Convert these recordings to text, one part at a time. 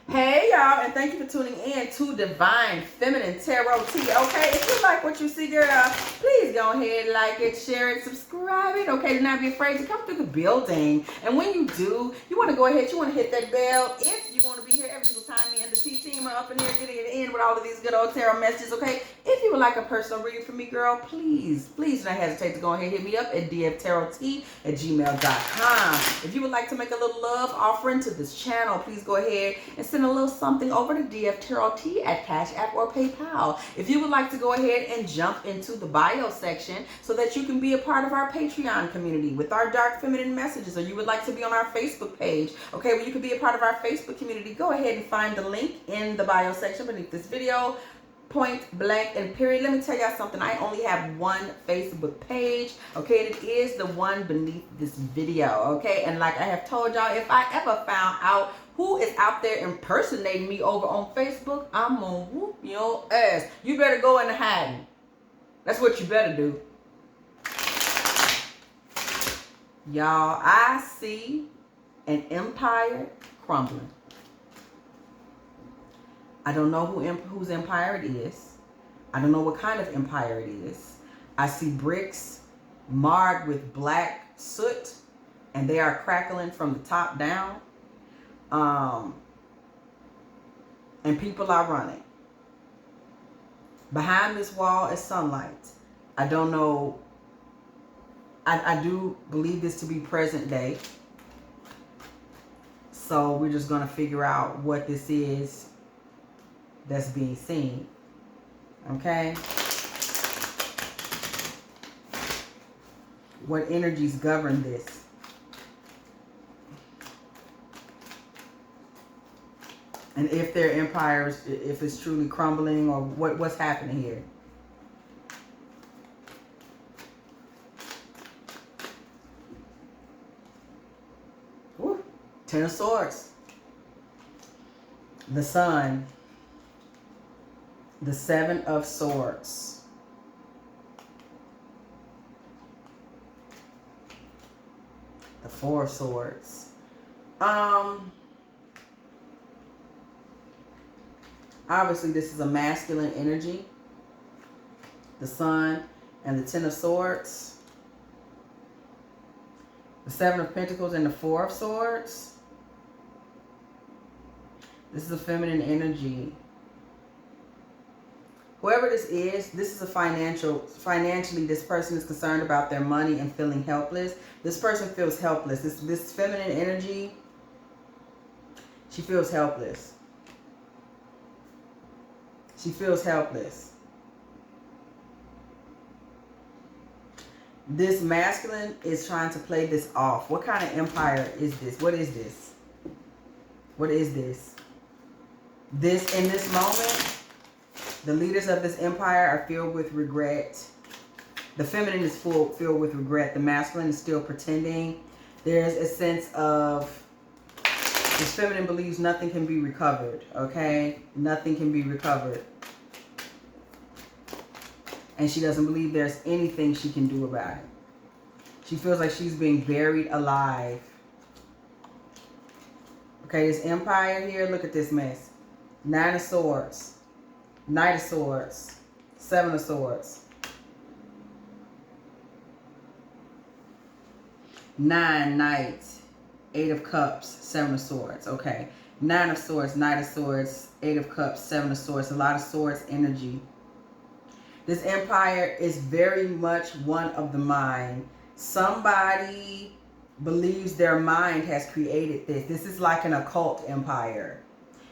Hey y'all, and thank you for tuning in to Divine Feminine Tarot Tea. Okay, if you like what you see, girl, please go ahead, like it, share it, subscribe it. Okay, do not be afraid to come through the building. And when you do, you want to go ahead, you want to hit that bell. If you want to be here every single time, me and the T team are up in here getting it in with all of these good old tarot messages. Okay, if you would like a personal reading from me, girl, please do not hesitate to go ahead and hit me up at dftarottea@gmail.com. If you would like to make a little love offering to this channel, please go ahead and send a little something over to dftarottea at CASHAPP or PayPal. If you would like to go ahead and jump into the bio section so that you can be a part of our Patreon community with our dark feminine messages, or you would like to be on our Facebook page, okay, where you can be a part of our Facebook community, go ahead and find the link in the bio section beneath this video. Point blank and period. Let me tell y'all something. I only have one Facebook page, okay, and it is the one beneath this video, okay? And like I have told y'all, if I ever found out who is out there impersonating me over on Facebook, I'm gonna whoop your ass. You better go into hiding. That's what you better do. Y'all, I see an empire crumbling. I don't know whose empire it is. I don't know what kind of empire it is. I see bricks marred with black soot, and they are crackling from the top down. And people are running. Behind this wall is sunlight. I don't know. I do believe this to be present day. So we're just going to figure out what this is that's being seen. Okay? What energies govern this? And if their empires, if it's truly crumbling, or what's happening here. Woo. Ten of Swords. The Sun. The Seven of Swords. The Four of Swords. Obviously, this is a masculine energy. The Sun and the Ten of Swords. The Seven of Pentacles and the Four of Swords. This is a feminine energy. Whoever this is a financially, this person is concerned about their money and feeling helpless. This person feels helpless. This feminine energy, she feels helpless. She feels helpless. This masculine is trying to play this off. What kind of empire is this? What is this? What is this? This, in this moment, the leaders of this empire are filled with regret. The feminine is filled with regret. The masculine is still pretending. There's a sense of, this feminine believes nothing can be recovered, okay? Nothing can be recovered. And she doesn't believe there's anything she can do about it. She feels like she's being buried alive. Okay, this empire here, look at this mess. Nine of Swords. Knight of Swords. Seven of Swords. Nine, Knight. Eight of Cups. Seven of Swords. Okay. Nine of Swords. Knight of Swords. Eight of Cups. Seven of Swords. A lot of Swords energy. This empire is very much one of the mind. Somebody believes their mind has created this. This is like an occult empire.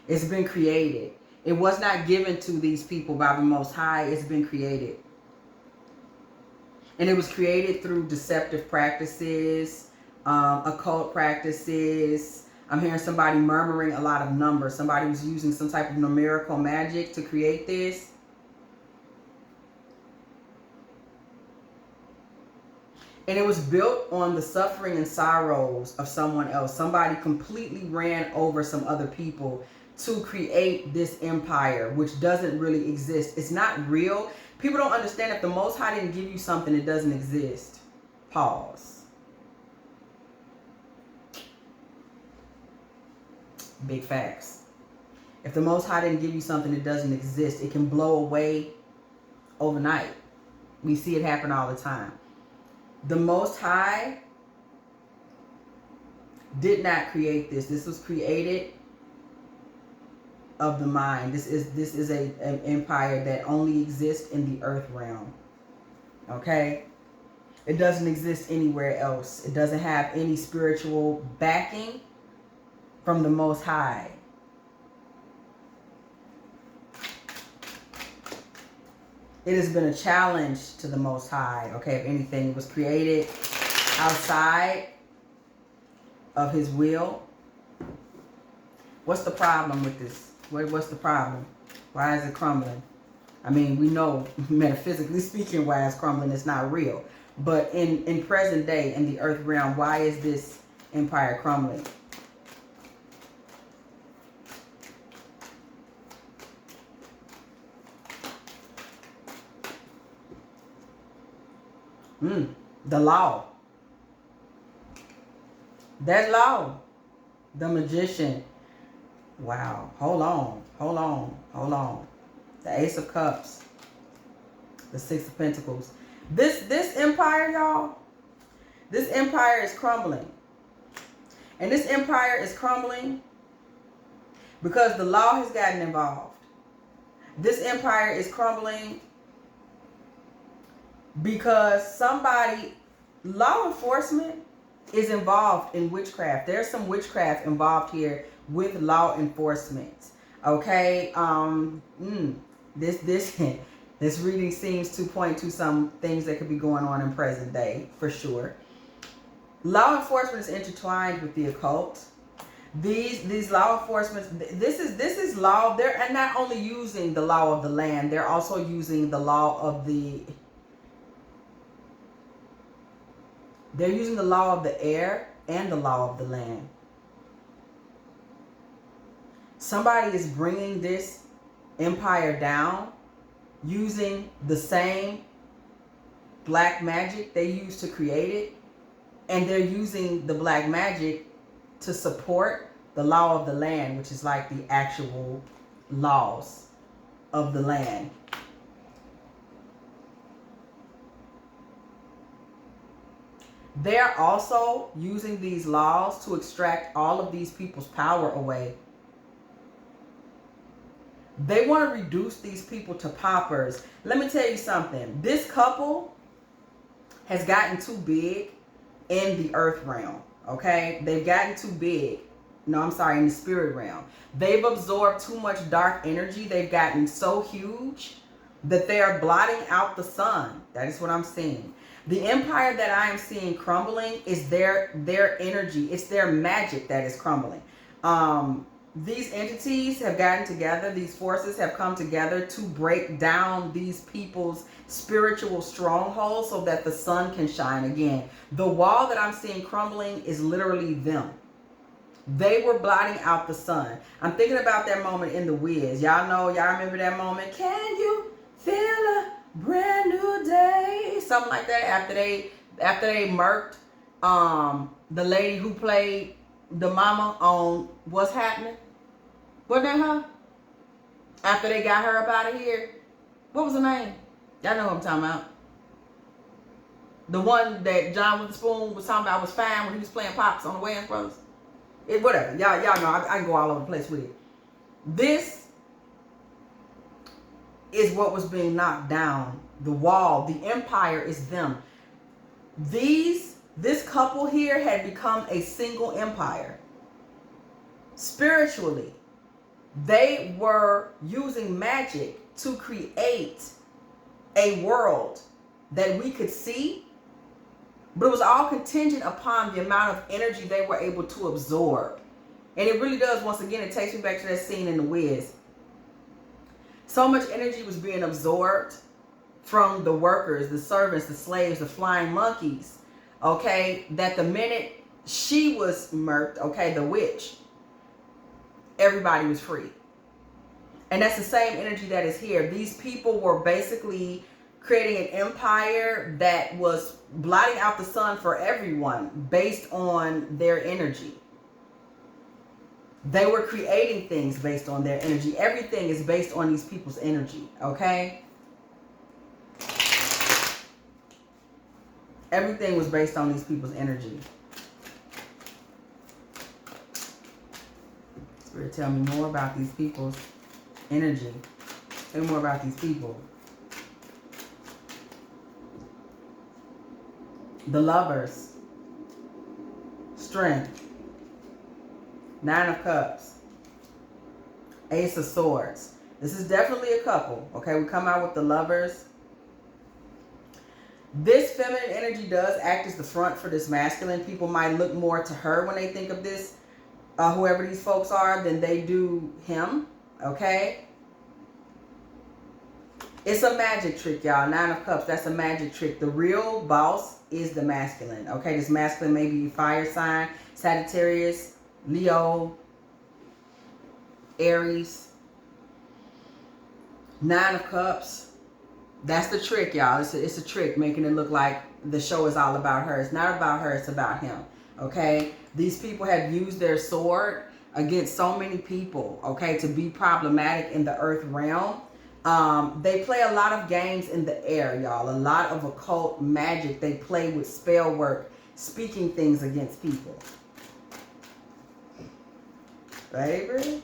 It's been created. It was not given to these people by the Most High. It's been created. And it was created through deceptive practices, occult practices. I'm hearing somebody murmuring a lot of numbers. Somebody was using some type of numerical magic to create this. And it was built on the suffering and sorrows of someone else. Somebody completely ran over some other people to create this empire, which doesn't really exist. It's not real. People don't understand, if the Most High didn't give you something, it doesn't exist. Pause. Big facts. If the Most High didn't give you something that doesn't exist, it can blow away overnight. We see it happen all the time. The Most High did not create this. This was created of the mind. This is an empire that only exists in the earth realm. Okay? It doesn't exist anywhere else. It doesn't have any spiritual backing from the Most High. It has been a challenge to the Most High. Okay, if anything, it was created outside of his will. What's the problem with this? What's the problem? Why is it crumbling? I mean, we know, metaphysically speaking, why it's crumbling. It's not real. But in present day, in the earth realm, why is this empire crumbling? The law. That law. The magician. Wow. Hold on. The Ace of Cups. The Six of Pentacles. This empire, y'all. This empire is crumbling. And this empire is crumbling because the law has gotten involved. This empire is crumbling because law enforcement is involved in witchcraft. There's some witchcraft involved here with law enforcement. Okay, this reading seems to point to some things that could be going on in present day, for sure. Law enforcement is intertwined with the occult. These law enforcement, this is law. They're not only using the law of the land, they're also using the law of the. They're using the law of the air and the law of the land. Somebody is bringing this empire down using the same black magic they used to create it. And they're using the black magic to support the law of the land, which is like the actual laws of the land. They're also using these laws to extract all of these people's power away. They want to reduce these people to paupers. Let me tell you something. This couple has gotten too big in the earth realm. Okay? They've gotten too big. No, I'm sorry, in the spirit realm. They've absorbed too much dark energy. They've gotten so huge that they are blotting out the sun. That is what I'm seeing. The empire that I am seeing crumbling is their energy. It's their magic that is crumbling. These entities have gotten together. These forces have come together to break down these people's spiritual strongholds so that the sun can shine again. The wall that I'm seeing crumbling is literally them. They were blotting out the sun. I'm thinking about that moment in The Wiz. Y'all remember that moment? Can you feel a brand new day? Something like that. After they murked the lady who played the mama on What's Happening. Wasn't that her? After they got her up out of here. What was her name? Y'all know what I'm talking about. The one that John Witherspoon was talking about was fine when he was playing Pops on the Wayans Brothers. Whatever. Y'all know I can go all over the place with it. This is what was being knocked down. The wall, the empire is them. This couple here had become a single empire. Spiritually, they were using magic to create a world that we could see, but it was all contingent upon the amount of energy they were able to absorb. And it really does, once again, it takes me back to that scene in The Wiz. So much energy was being absorbed from the workers, the servants, the slaves, the flying monkeys, okay, that the minute she was murked, okay, the witch, everybody was free. And that's the same energy that is here. These people were basically creating an empire that was blotting out the sun for everyone based on their energy. They were creating things based on their energy. Everything is based on these people's energy, okay? Everything was based on these people's energy. Spirit, tell me more about these people's energy. Tell me more about these people. The Lovers. Strength. 9 of Cups. Ace of Swords. This is definitely a couple. Okay, we come out with the Lovers. This feminine energy does act as the front for this masculine. People might look more to her when they think of this, whoever these folks are, than they do him. Okay? It's a magic trick, y'all. 9 of Cups, that's a magic trick. The real boss is the masculine. Okay, this masculine may be fire sign, Sagittarius, Leo, Aries. 9 of Cups. That's the trick, y'all. It's a trick, making it look like the show is all about her. It's not about her, it's about him. Okay? These people have used their sword against so many people, okay, to be problematic in the earth realm. They play a lot of games in the air, y'all. A lot of occult magic. They play with spell work, speaking things against people. Right, Avery?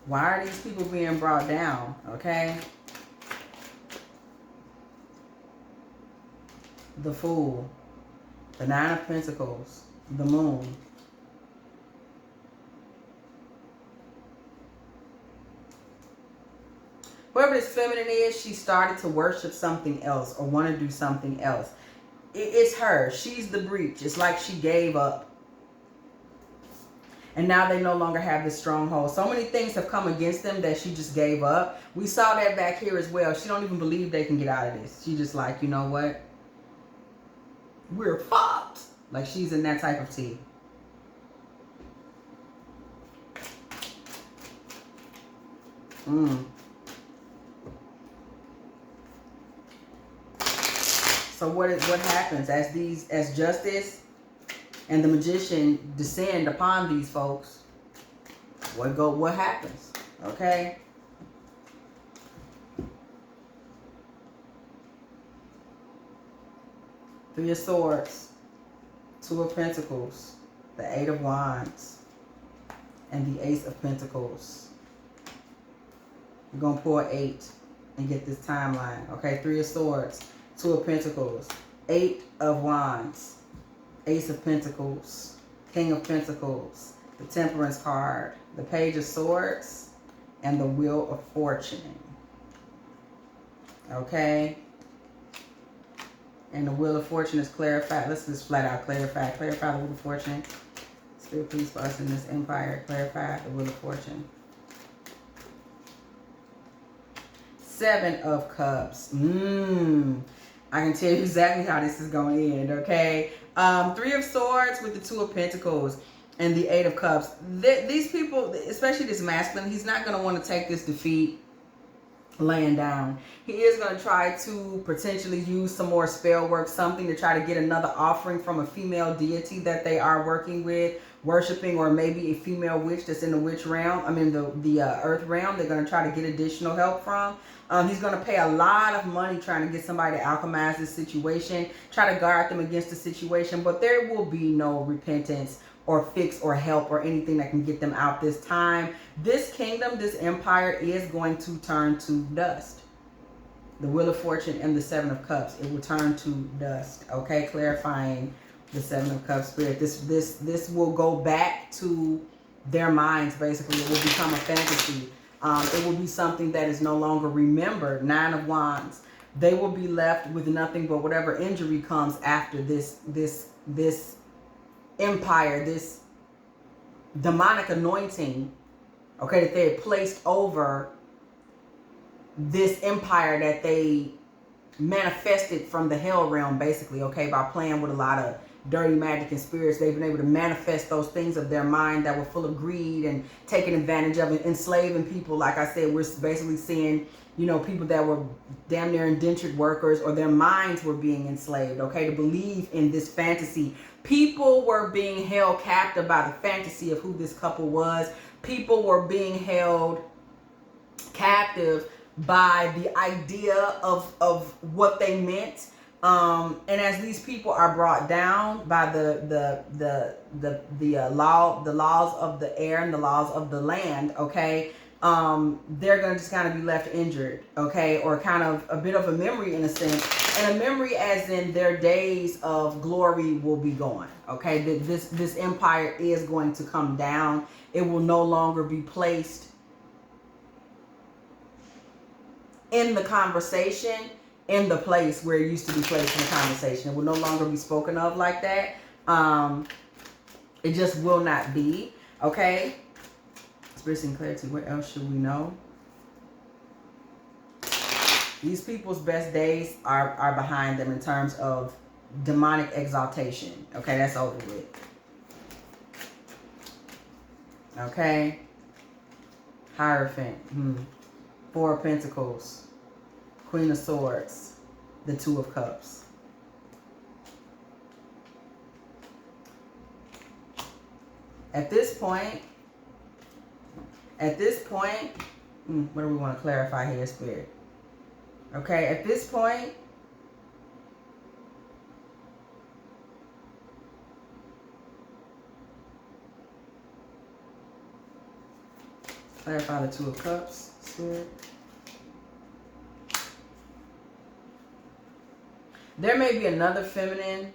Why are these people being brought down? Okay. The Fool. The 9 of Pentacles. The Moon. Whoever this feminine is, she started to worship something else or want to do something else. It's her. She's the breach. It's like she gave up. And now they no longer have this stronghold. So many things have come against them that she just gave up. We saw that back here as well. She don't even believe they can get out of this. She just like, you know what? We're fucked. Like she's in that type of tea. So what happens as justice and the Magician descend upon these folks? What happens? Okay. Three of Swords, 2 of Pentacles, the 8 of Wands, and the Ace of Pentacles. We're going to pull 8 and get this timeline. Okay, 3 of Swords, 2 of Pentacles, 8 of Wands, Ace of Pentacles, King of Pentacles, the Temperance card, the Page of Swords, and the Wheel of Fortune. Okay. And the Wheel of Fortune is clarified. Let's just flat out clarify. Clarify the Wheel of Fortune. Spirit, please, for us in this empire. Clarify the Wheel of Fortune. 7 of Cups. I can tell you exactly how this is going to end, okay? 3 of Swords with the 2 of Pentacles and the 8 of Cups. These people, especially this masculine, he's not going to want to take this defeat laying down. He is going to try to potentially use some more spell work, something to try to get another offering from a female deity that they are working with, worshiping, or maybe a female witch that's in the witch realm. I mean the earth realm. They're going to try to get additional help from. He's going to pay a lot of money trying to get somebody to alchemize this situation, try to guard them against the situation, but there will be no repentance or fix or help or anything that can get them out this time. This kingdom, this empire is going to turn to dust. The Wheel of Fortune and the 7 of Cups, it will turn to dust. Okay, clarifying the 7 of Cups, Spirit. This will go back to their minds, basically. It will become a fantasy. It will be something that is no longer remembered. 9 of Wands. They will be left with nothing but whatever injury comes after this empire, this demonic anointing, okay, that they had placed over this empire that they manifested from the hell realm, basically, okay, by playing with a lot of dirty magic and spirits. They've been able to manifest those things of their mind that were full of greed and taking advantage of and enslaving people. Like I said, we're basically seeing, you know, people that were damn near indentured workers, or their minds were being enslaved, okay, to believe in this fantasy. People were being held captive by the fantasy of who this couple was. People were being held captive by the idea of what they meant. And as these people are brought down by the laws of the air and the laws of the land, okay, they're going to just kind of be left injured, okay, or kind of a bit of a memory in a sense, and a memory as in their days of glory will be gone, okay. This empire is going to come down. It will no longer be placed in the conversation, in the place where it used to be placed in the conversation. It will no longer be spoken of like that. It just will not be, okay. Spirit and clarity, what else should we know? These people's best days are behind them in terms of demonic exaltation. Okay, that's over with. Okay. Hierophant. Four of Pentacles. Queen of Swords. The Two of Cups. At this point, what do we want to clarify here, Spirit? Okay, at this point, clarify the Two of Cups, Spirit. There may be another feminine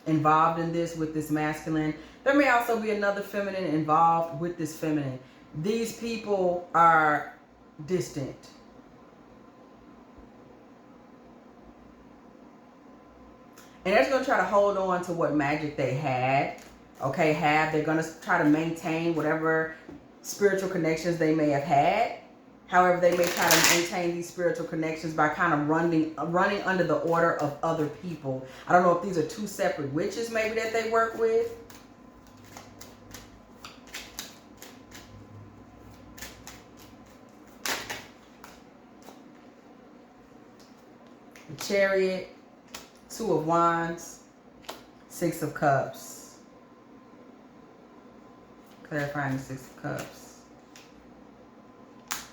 involved in this with this masculine. There may also be another feminine involved with this feminine. These people are distant. And they're just going to try to hold on to what magic they had. Okay, they're going to try to maintain whatever spiritual connections they may have had. However, they may try to maintain these spiritual connections by kind of running under the order of other people. I don't know if these are two separate witches maybe that they work with. The Chariot, Two of Wands, Six of Cups. Clarifying the Six of Cups.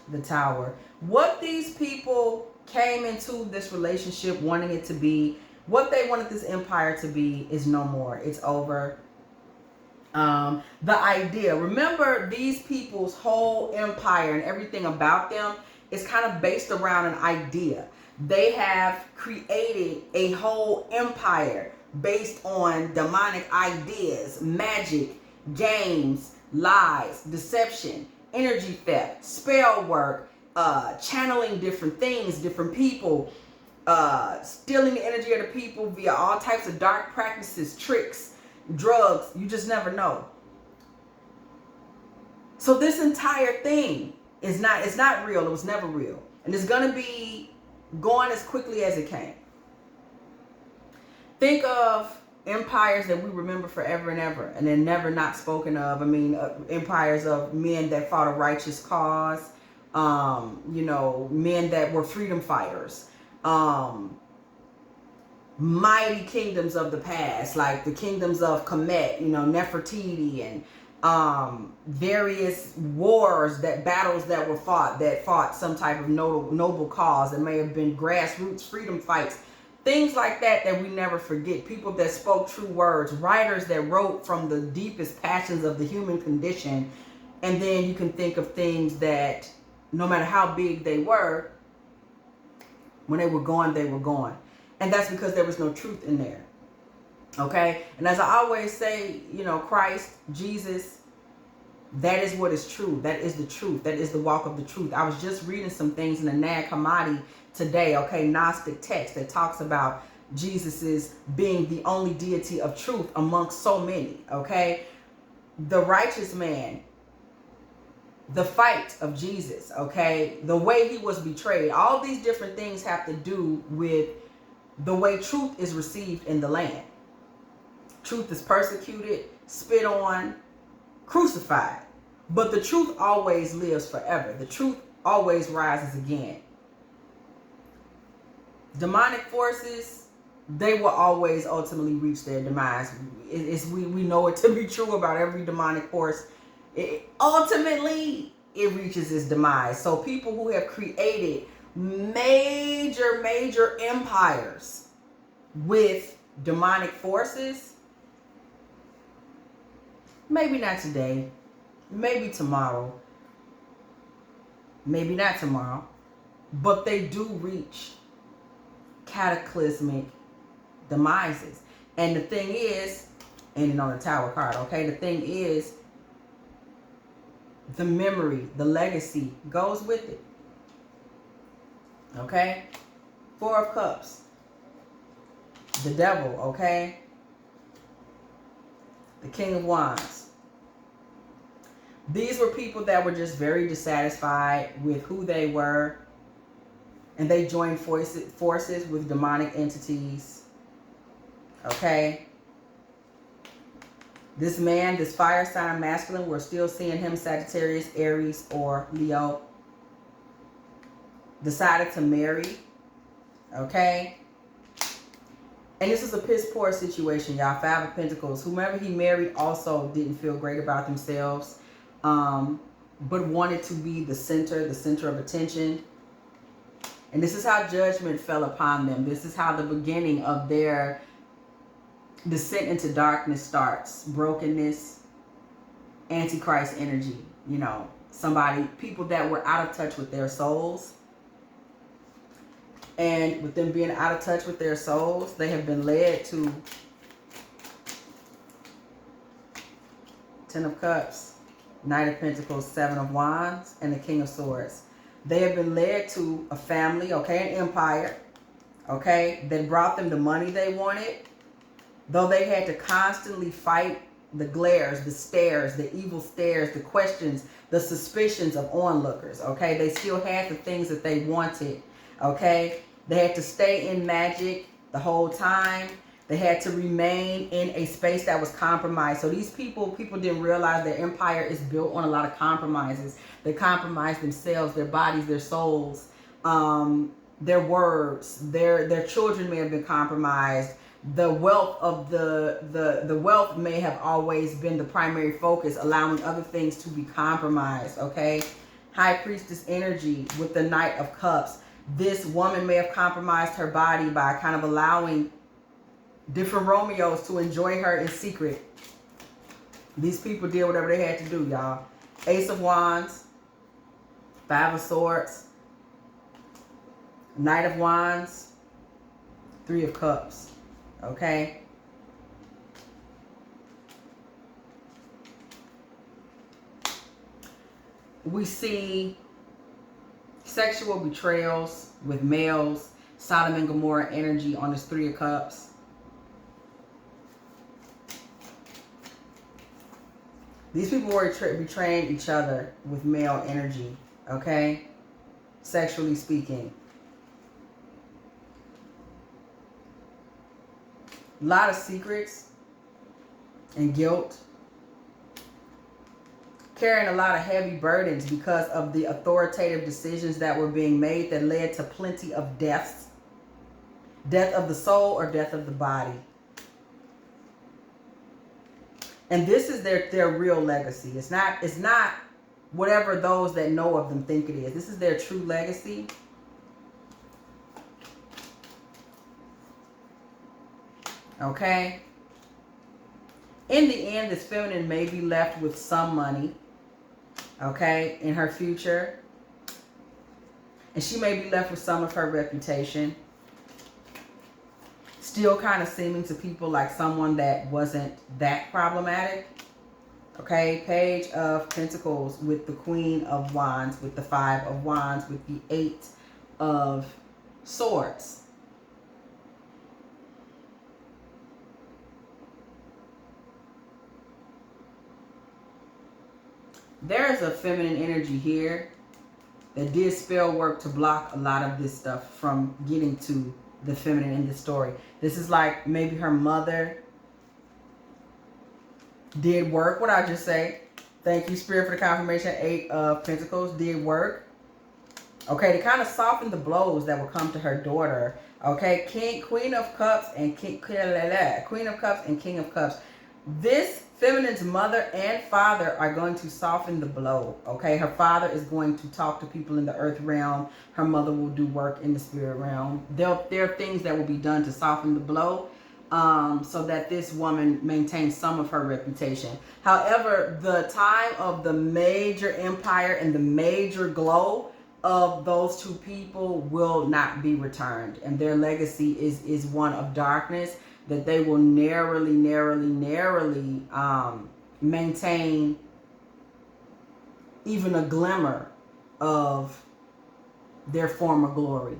The Tower. What these people came into this relationship wanting it to be, what they wanted this empire to be, is no more. It's over. The idea, remember, these people's whole empire and everything about them is kind of based around an idea. They have created a whole empire based on demonic ideas, magic, games, lies, deception, energy theft, spell work, channeling different things, different people, stealing the energy of the people via all types of dark practices, tricks, drugs. You just never know. So this entire thing is not real. It was never real. And it's going to be going as quickly as it came. Think of empires that we remember forever and ever, and they're never not spoken of. I mean, empires of men that fought a righteous cause, you know, men that were freedom fighters, mighty kingdoms of the past, like the kingdoms of Kemet, you know, Nefertiti, and various wars, battles that were fought, that fought some type of noble cause. That may have been grassroots freedom fights. Things like that we never forget. People that spoke true words. Writers that wrote from the deepest passions of the human condition. And then you can think of things that, no matter how big they were, when they were gone, they were gone. And that's because there was no truth in there. Okay? And as I always say, you know, Christ, Jesus, that is what is true. That is the truth. That is the walk of the truth. I was just reading some things in the Nag Hammadi today, okay, Gnostic text that talks about Jesus's being the only deity of truth amongst so many, okay? The righteous man, the fight of Jesus, okay? The way he was betrayed. All these different things have to do with the way truth is received in the land. Truth is persecuted, spit on, crucified. But the truth always lives forever. The truth always rises again. Demonic forces, they will always ultimately reach their demise. We know it to be true about every demonic force. Ultimately, it reaches its demise. So people who have created major empires with demonic forces, maybe not today, maybe tomorrow, maybe not tomorrow, but they do reach cataclysmic demises. And the thing is, ending on the Tower card, okay, the thing is, the memory, the legacy goes with it. Okay? Four of Cups. The Devil, okay? The King of Wands. These were people that were just very dissatisfied with who they were, and they joined forces with demonic entities. Okay? This man, this fire sign masculine, we're still seeing him Sagittarius, Aries, or Leo, decided to marry. Okay? And this is a piss poor situation, y'all. Five of Pentacles. Whomever he married also didn't feel great about themselves, but wanted to be the center of attention. And this is how judgment fell upon them. This is how the beginning of their descent into darkness starts. Brokenness, Antichrist energy. You know, people that were out of touch with their souls. And with them being out of touch with their souls, they have been led to Ten of Cups, Knight of Pentacles, Seven of Wands, and the King of Swords. They have been led to a family, okay, an empire, okay, that brought them the money they wanted, though they had to constantly fight the glares, the stares, the evil stares, the questions, the suspicions of onlookers, okay? They still had the things that they wanted, okay? They had to stay in magic the whole time. They had to remain in a space that was compromised. So these people didn't realize their empire is built on a lot of compromises. They compromise themselves, their bodies, their souls, their words. Their children may have been compromised. The wealth of the wealth may have always been the primary focus, allowing other things to be compromised. Okay, High Priestess energy with the Knight of Cups. This woman may have compromised her body by kind of allowing different Romeos to enjoy her in secret. These people did whatever they had to do, y'all. Ace of Wands, Five of Swords, Knight of Wands, Three of Cups. Okay? We see sexual betrayals with males, Sodom and Gomorrah energy on this Three of Cups. These people were betraying each other with male energy, okay? Sexually speaking. A lot of secrets and guilt. Carrying a lot of heavy burdens because of the authoritative decisions that were being made that led to plenty of deaths. Death of the soul or death of the body. And this is their real legacy. It's not whatever those that know of them think it is. This is their true legacy. Okay? In the end, this feminine may be left with some money, okay, in her future. And she may be left with some of her reputation. Still kind of seeming to people like someone that wasn't that problematic. Okay, Page of Pentacles with the Queen of Wands, with the Five of Wands, with the Eight of Swords. There is a feminine energy here that did spell work to block a lot of this stuff from getting to the feminine in this story. This is like maybe her mother Did work. What I just say? Thank you, Spirit, for the confirmation. 8 of Pentacles. Did work. Okay, to kind of soften the blows that will come to her daughter. Okay, Queen of Cups and Queen of Cups and King of Cups. This feminine's mother and father are going to soften the blow. Okay, her father is going to talk to people in the earth realm. Her mother will do work in the spirit realm. There are things that will be done to soften the blow, so that this woman maintains some of her reputation. However, the time of the major empire and the major glow of those two people will not be returned, and their legacy is one of darkness, that they will narrowly maintain even a glimmer of their former glory.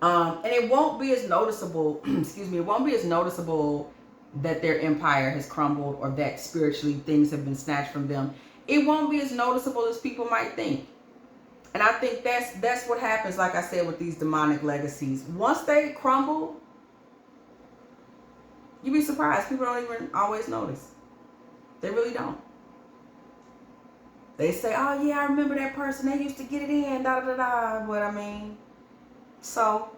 And it won't be as noticeable, excuse me, it won't be as noticeable that their empire has crumbled or that spiritually things have been snatched from them. It won't be as noticeable as people might think. And I think that's what happens, like I said, with these demonic legacies. Once they crumble, you'd be surprised. People don't even always notice. They really don't. They say, oh yeah, I remember that person. They used to get it in, da-da-da-da. What I mean. So,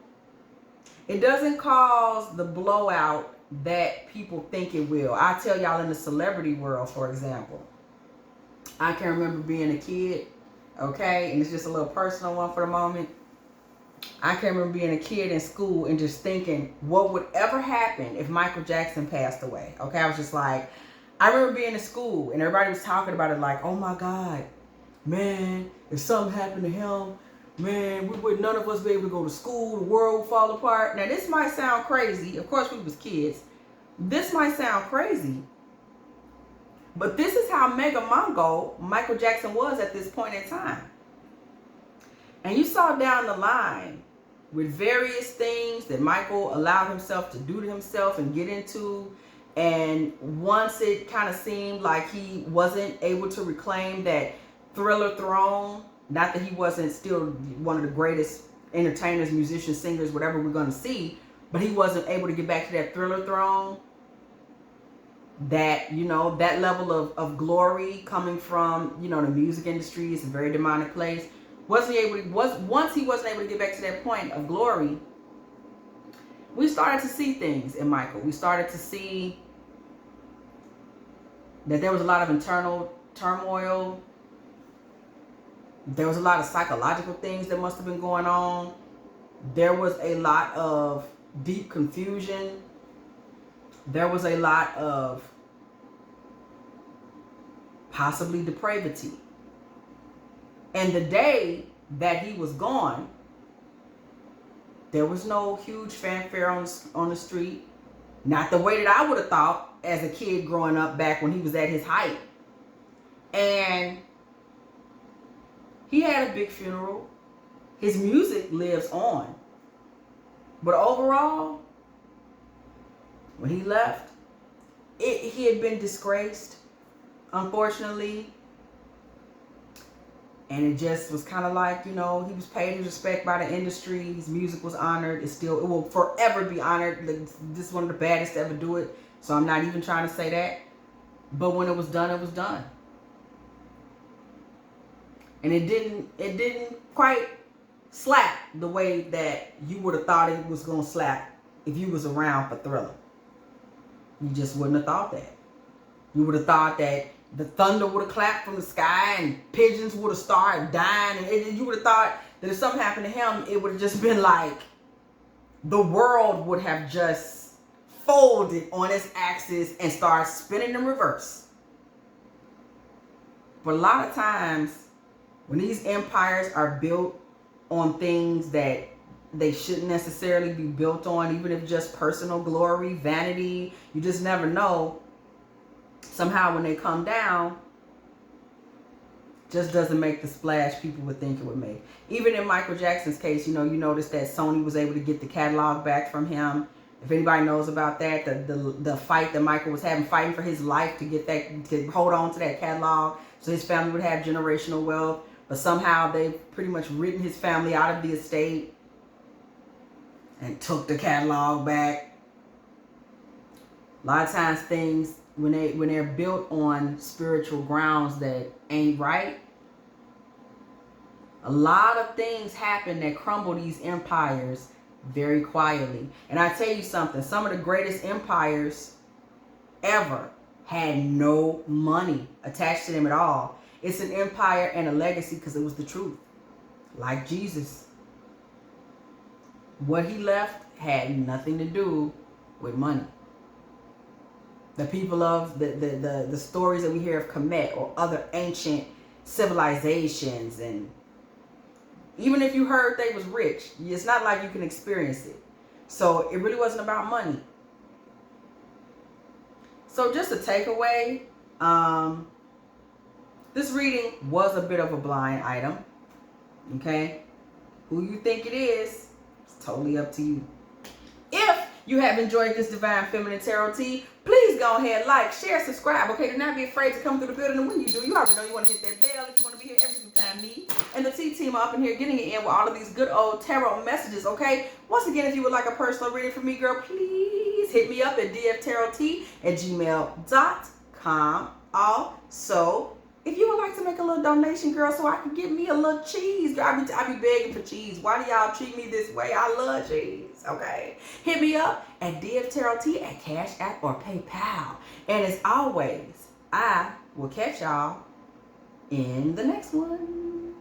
it doesn't cause the blowout that people think it will. I tell y'all, in the celebrity world, for example, I can remember being a kid, okay, and it's just a little personal one for the moment. I can remember being a kid in school and just thinking, what would ever happen if Michael Jackson passed away? Okay, I was just like, I remember being in school and everybody was talking about it like, oh my God, man, if something happened to him, man, none of us be able to go to school, the world would fall apart. Now, this might sound crazy. Of course, we was kids. This might sound crazy. But this is how mega Mongo Michael Jackson was at this point in time. And you saw down the line with various things that Michael allowed himself to do to himself and get into. And once it kind of seemed like he wasn't able to reclaim that Thriller throne, not that he wasn't still one of the greatest entertainers, musicians, singers, whatever we're going to see, but he wasn't able to get back to that Thriller throne. That, you know, that level of glory coming from, you know, the music industry is a very demonic place. Once he wasn't able to get back to that point of glory, we started to see things in Michael. We started to see that there was a lot of internal turmoil. There was a lot of psychological things that must have been going on. There was a lot of deep confusion. There was a lot of possibly depravity. And the day that he was gone, there was no huge fanfare on the street. Not the way that I would have thought as a kid growing up back when he was at his height. And he had a big funeral. His music lives on. But overall, when he left, he had been disgraced, unfortunately. And it just was kind of like, you know, he was paid his respect by the industry. His music was honored. It will forever be honored. Like, this is one of the baddest to ever do it. So I'm not even trying to say that. But when it was done, it was done. And it didn't quite slap the way that you would have thought it was going to slap if you was around for Thriller. You just wouldn't have thought that. You would have thought that the thunder would have clapped from the sky and pigeons would have started dying. And you would have thought that if something happened to him, it would have just been like the world would have just folded on its axis and started spinning in reverse. But a lot of times, when these empires are built on things that they shouldn't necessarily be built on, even if just personal glory, vanity, you just never know. Somehow when they come down, just doesn't make the splash people would think it would make. Even in Michael Jackson's case, you know, you notice that Sony was able to get the catalog back from him. If anybody knows about that, the fight that Michael was having, fighting for his life to get that, to hold on to that catalog so his family would have generational wealth. But somehow they've pretty much written his family out of the estate and took the catalog back. A lot of times things when they're built on spiritual grounds that ain't right, a lot of things happen that crumble these empires very quietly. And I tell you something, some of the greatest empires ever had no money attached to them at all. It's an empire and a legacy because it was the truth. Like Jesus. What he left had nothing to do with money. The people of the stories that we hear of Kemet or other ancient civilizations, and even if you heard they was rich, it's not like you can experience it. So it really wasn't about money. So just a takeaway, this reading was a bit of a blind item. Okay? Who you think it is, it's totally up to you. If you have enjoyed this Divine Feminine Tarot Tea, please go ahead, like, share, subscribe. Okay, do not be afraid to come through the building. And when you do, you already know you want to hit that bell if you want to be here every single time. Me and the T team are up in here getting it in with all of these good old tarot messages. Okay, once again, if you would like a personal reading from me, girl, please hit me up at dftarottea@gmail.com. Also, if you would like to make a little donation, girl, so I can get me a little cheese, girl, I be begging for cheese. Why do y'all treat me this way? I love cheese, okay? Hit me up at dftarottea at CASHAPP or PayPal. And as always, I will catch y'all in the next one.